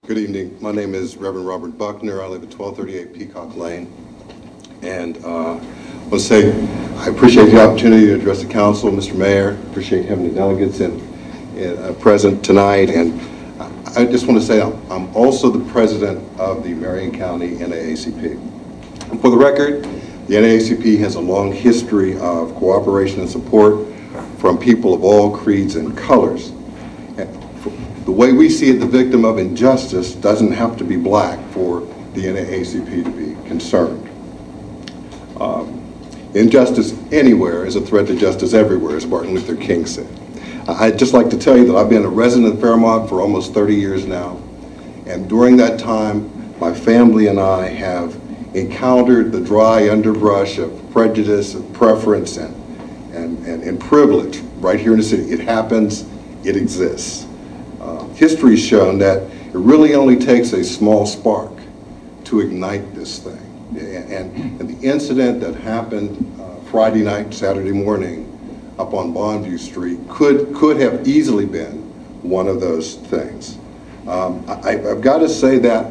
Good evening. My name is Reverend Robert Buckner. I live at 1238 Peacock Lane. And I want to say I appreciate the opportunity to address the council, Mr. Mayor. Appreciate having the delegates present tonight. And I just want to say I'm also the president of the Marion County NAACP. And for the record, the NAACP has a long history of cooperation and support from people of all creeds and colors. The way we see it, the victim of injustice doesn't have to be black for the NAACP to be concerned. Injustice anywhere is a threat to justice everywhere, as Martin Luther King said. I'd just like to tell you that I've been a resident of Fairmont for almost 30 years now, and during that time, my family and I have encountered the dry underbrush of prejudice and preference and privilege right here in the city. It happens, it exists. History's shown that it really only takes a small spark to ignite this thing. And the incident that happened Friday night, Saturday morning up on Bonneview Street could have easily been one of those things. I've got to say that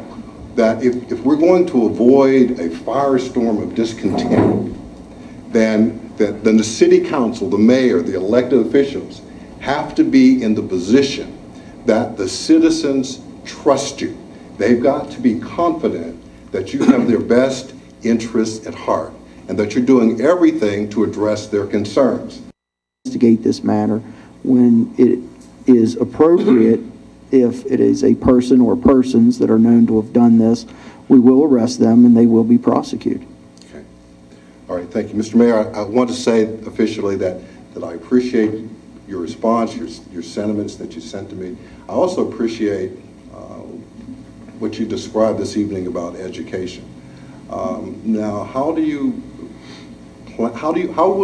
if we're going to avoid a firestorm of discontent, then the city council, the mayor, the elected officials have to be in the position that the citizens trust you. They've got to be confident that you have their best interests at heart and that you're doing everything to address their concerns. Investigate this matter when it is appropriate. If it is a person or persons that are known to have done this, we will arrest them and they will be prosecuted. Okay. All right, thank you. Mr. Mayor, I want to say officially that I appreciate your response, your sentiments that you sent to me. I also appreciate what you described this evening about education. Now, how will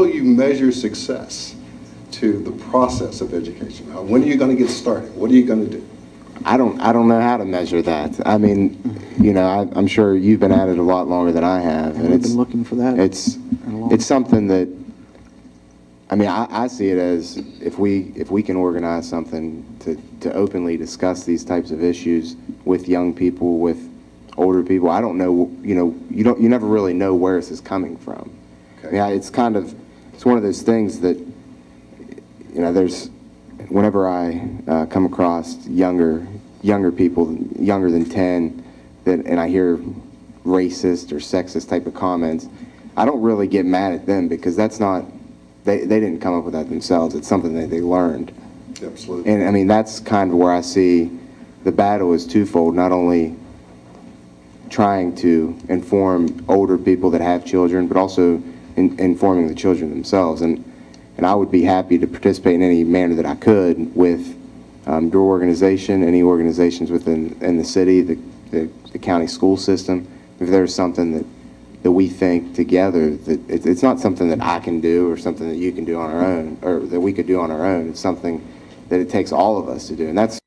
you measure success to the process of education? When are you going to get started? What are you going to do? I don't know how to measure that. I mean, you know, I'm sure you've been at it a lot longer than I have, and we've been looking for that. It's something that, I mean, I see it as if we can organize something to openly discuss these types of issues with young people, with older people. I don't know, you never really know where this is coming from. Okay. Yeah, it's one of those things that, whenever I come across younger people, younger than 10, and I hear racist or sexist type of comments, I don't really get mad at them because that's not, they didn't come up with that themselves. It's something that they learned. Absolutely. And I mean, that's kind of where I see the battle is twofold, not only trying to inform older people that have children, but also informing the children themselves. And I would be happy to participate in any manner that I could with your organization, any organizations within the city, the county school system. If there's something that we think together, that it's not something that I can do or something that you can do on our own, or that we could do on our own. It's something that it takes all of us to do, and that's.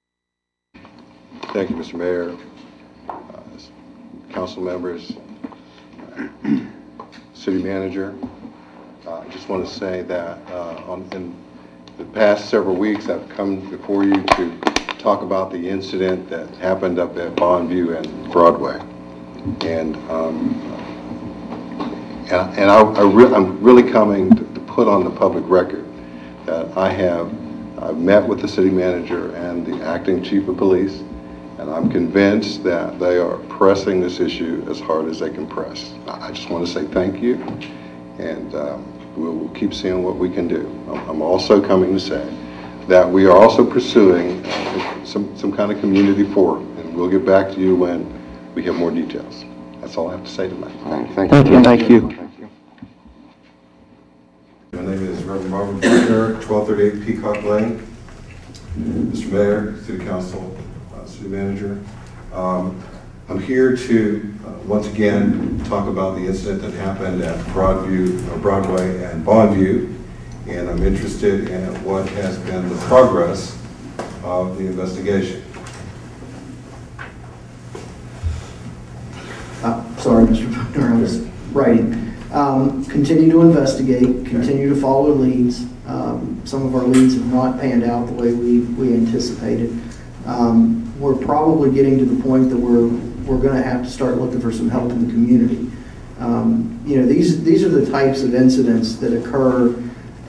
Thank you, Mr. Mayor, council members, city manager. I just want to say that in the past several weeks, I've come before you to talk about the incident that happened up at Bonneview and Broadway, and I'm really coming to put on the public record that I've met with the city manager and the acting chief of police, and I'm convinced that they are pressing this issue as hard as they can press. I just want to say thank you, and we'll keep seeing what we can do. I'm also coming to say that we are also pursuing some kind of community forum, and we'll get back to you when we have more details. That's all I have to say tonight. Thank you. Thank you. My name is Reverend Robert Buckner, 1238 Peacock Lane. Mr. Mayor, City Council, City Manager. I'm here to once again talk about the incident that happened at Broadway and Bonneview, and I'm interested in what has been the progress of the investigation. Sorry, Mr. Buckner, I was writing. Continue to investigate, continue to follow leads. Some of our leads have not panned out the way we anticipated. we're probably getting to the point that we're going to have to start looking for some help in the community. You know, these are the types of incidents that occur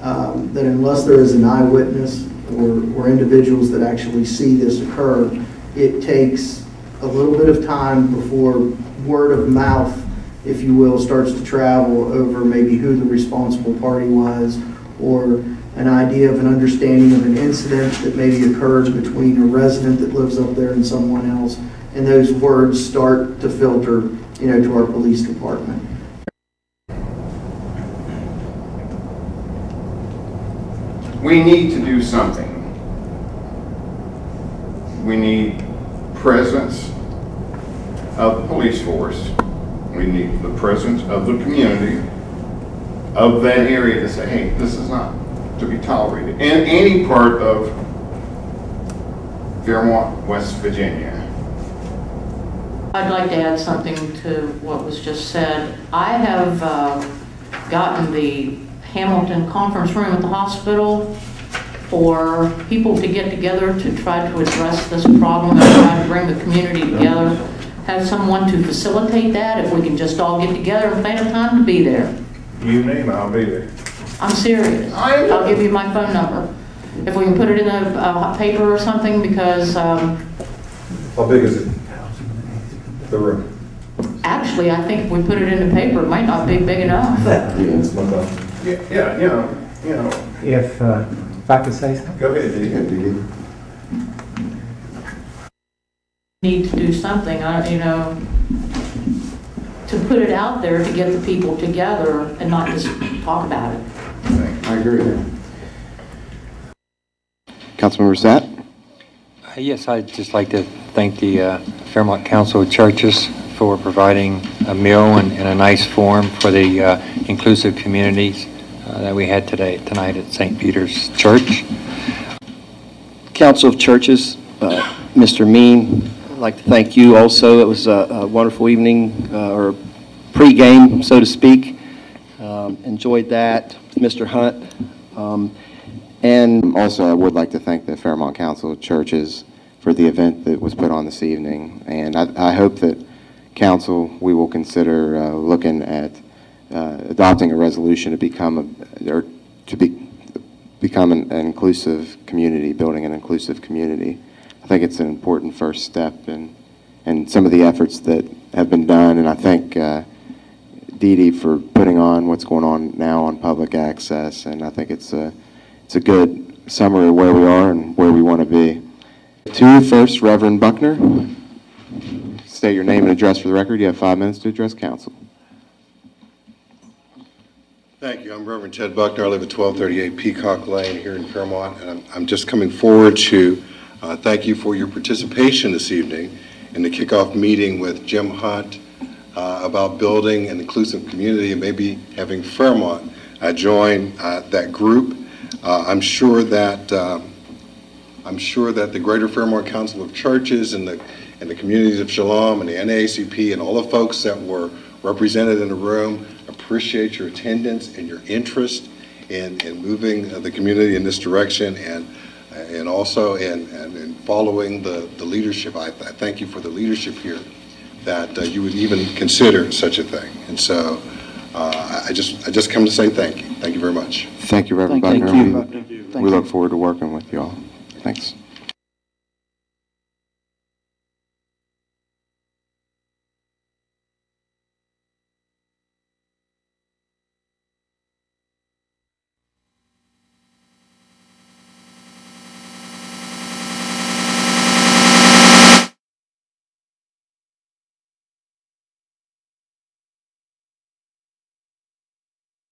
that unless there is an eyewitness or individuals that actually see this occur, it takes a little bit of time before word of mouth, if you will, starts to travel over maybe who the responsible party was, or an idea of an understanding of an incident that maybe occurred between a resident that lives up there and someone else, and those words start to filter, you know, to our police department. We need to do something. We need presence of the police force. We need the presence of the community of that area to say, hey, this is not to be tolerated in any part of Fairmont, West Virginia. I'd like to add something to what was just said. I have gotten the Hamilton conference room at the hospital for people to get together to try to address this problem and try to bring the community together. Have someone to facilitate that, if we can just all get together and find a time to be there. You name it, I'll be there. I'm serious. I'll give you my phone number. If we can put it in a paper or something, because... How big is it? The room? Actually, I think if we put it in the paper, it might not be big enough. Yeah, you know. If I could say something. Go ahead, Dee. Need to do something, you know, to put it out there to get the people together and not just talk about it. I agree. Councilmember Sept? Yes, I'd just like to thank the Fairmont Council of Churches for providing a meal and a nice forum for the inclusive communities that we had tonight at St. Peter's Church. Council of Churches, Mr. Mean, I'd like to thank you also. It was a wonderful evening, or pre-game, so to speak. Enjoyed that with Mr. Hunt. And also, I would like to thank the Fairmont Council of Churches for the event that was put on this evening. And I hope that Council, we will consider looking at adopting a resolution to become an inclusive community, building an inclusive community. I think it's an important first step in some of the efforts that have been done. And I thank Dee Dee for putting on what's going on now on public access. And I think it's a good summary of where we are and where we want to be. First, Reverend Buckner. State your name and address for the record. You have 5 minutes to address council. Thank you. I'm Reverend Ted Buckner. I live at 1238 Peacock Lane here in Fairmont, and I'm just coming forward to thank you for your participation this evening in the kickoff meeting with Jim Hunt about building an inclusive community and maybe having Fairmont join that group. I'm sure that the Greater Fairmont Council of Churches and the communities of Shalom and the NAACP and all the folks that were represented in the room appreciate your attendance and your interest in moving the community in this direction, and also in following the leadership. I thank you for the leadership here, that you would even consider such a thing. And so I just come to say thank you. Thank you very much. Thank you, Reverend Buckner. Thank you. We look forward to working with you all. Thanks.